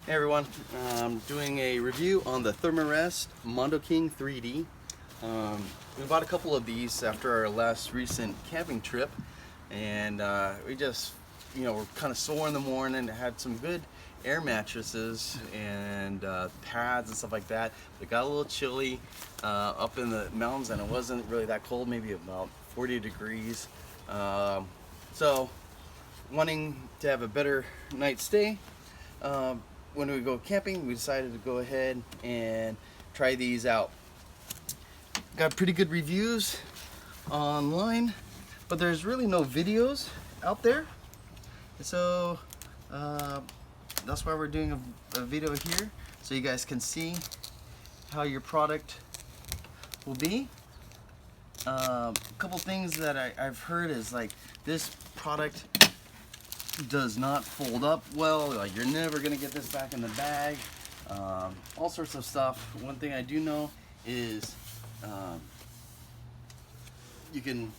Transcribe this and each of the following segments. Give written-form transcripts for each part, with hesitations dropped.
Hey everyone, I'm doing a review on the ThermaRest MondoKing 3D. We bought a couple of these after our last recent camping trip, and we just, we're kind of sore in the morning. Had some good air mattresses and pads and stuff like that. It got a little chilly up in the mountains, and it wasn't really that cold, maybe about 40 degrees. So, wanting to have a better night's stay. When we go camping, we decided to go ahead and try these out. Got pretty good reviews online, but there's really no videos out there. So that's why we're doing a video here, so you guys can see how your product will be. A couple things that I've heard is like this product does not fold up well, like you're never gonna get this back in the bag, all sorts of stuff. One thing I do know is you can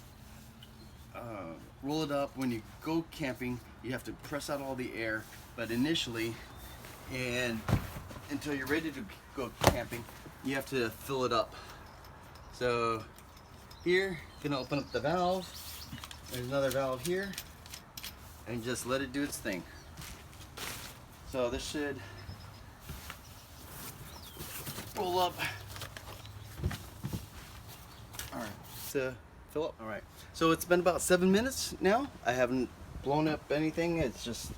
roll it up. When you go camping, you have to press out all the air, but initially, and until you're ready to go camping, you have to fill it up. So here, gonna open up the valve. There's another valve here, and just let it do its thing. So this should roll up. All right, to fill up. All right, so it's been about 7 minutes now. I haven't blown up anything. It's just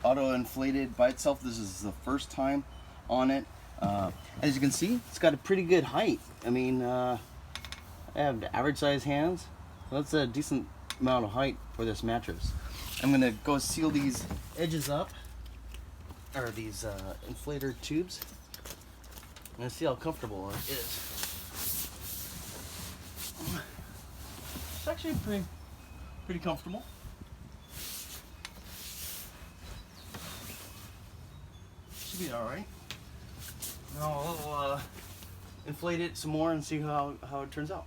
auto-inflated by itself. This is the first time on it. As you can see, it's got a pretty good height. I mean, I have average size hands. So that's a decent amount of height for this mattress. I'm gonna go seal these edges up, or these inflator tubes. I'm gonna see how comfortable it is. It's actually pretty comfortable. Should be all right. Now I'll inflate it some more and see how it turns out.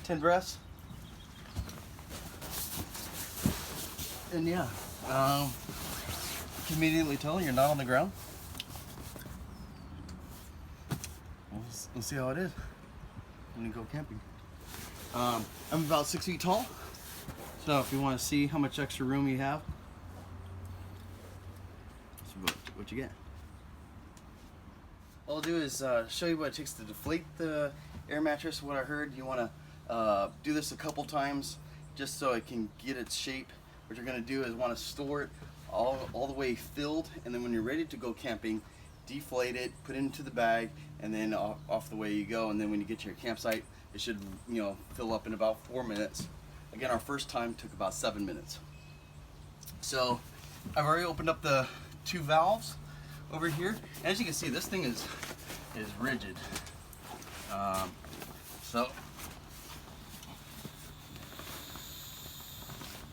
ThermaRest. And yeah, you can immediately tell you're not on the ground. We'll see how it is when you go camping. I'm about 6 feet tall, so if you want to see how much extra room you have, that's what you get. All I'll do is show you what it takes to deflate the air mattress. What I heard, you want to do this a couple times just so it can get its shape. What you're going to do is want to store it all the way filled, and then when you're ready to go camping, deflate it, put it into the bag, and then off the way you go. And then when you get to your campsite, it should fill up in about 4 minutes. Again, our first time took about 7 minutes. So I've already opened up the 2 valves over here. As you can see, this thing is rigid. So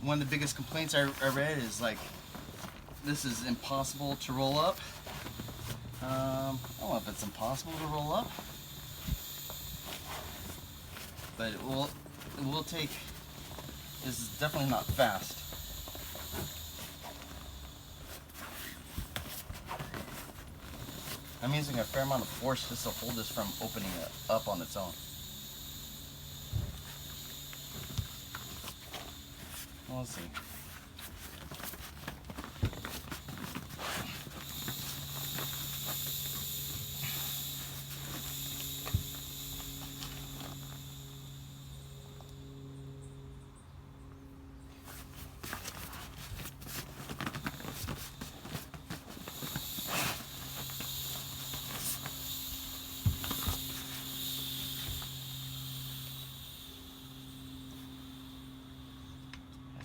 one of the biggest complaints I read is like, this is impossible to roll up. I don't know if it's impossible to roll up, but it will take. This is definitely not fast. I'm using a fair amount of force just to hold this from opening it up on its own. Well, let's see.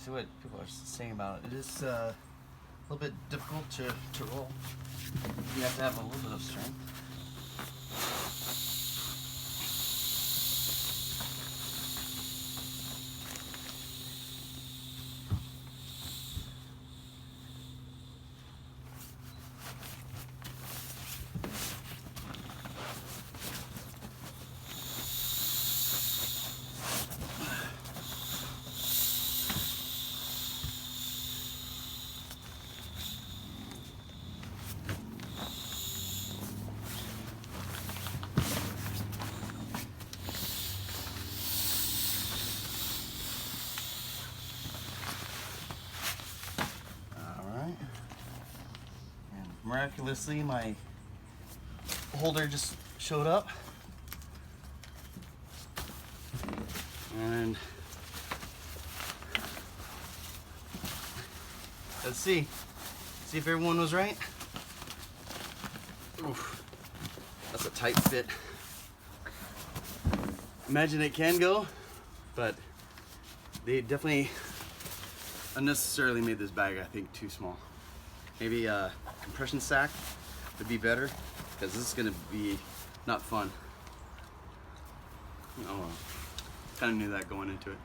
See what people are saying about it. It is a little bit difficult to roll. You have to have a little bit of strength. Miraculously, my holder just showed up, and let's see if everyone was right. Oof, that's a tight fit. Imagine it can go, but they definitely unnecessarily made this bag, I think, too small. Maybe a compression sack would be better, because this is going to be not fun. Oh well, kind of knew that going into it.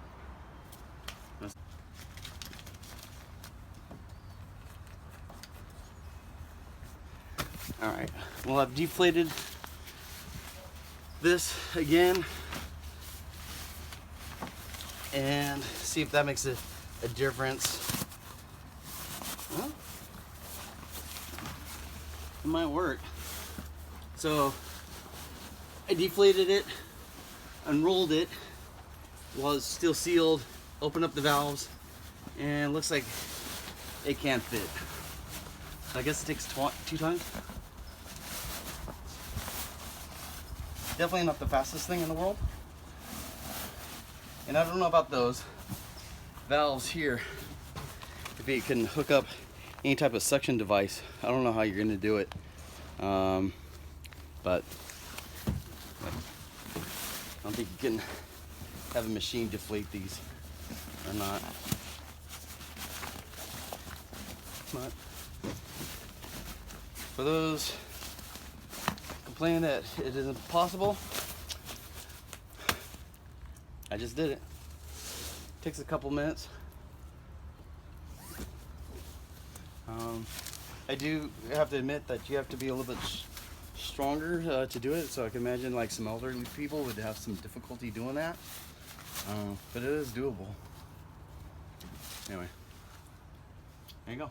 Alright, well, I've deflated this again, and see if that makes a difference. Well, it might work. So I deflated it, unrolled it while it's still sealed, opened up the valves, and it looks like it can't fit. So I guess it takes 2 times. Definitely not the fastest thing in the world. And I don't know about those valves here, if you can hook up any type of suction device. I don't know how you're gonna do it, but I don't think you can have a machine deflate these or not. But for those complaining that it isn't possible, I just did it. Takes a couple minutes. I do have to admit that you have to be a little bit stronger to do it, so I can imagine like some elderly people would have some difficulty doing that, but it is doable. Anyway, there you go.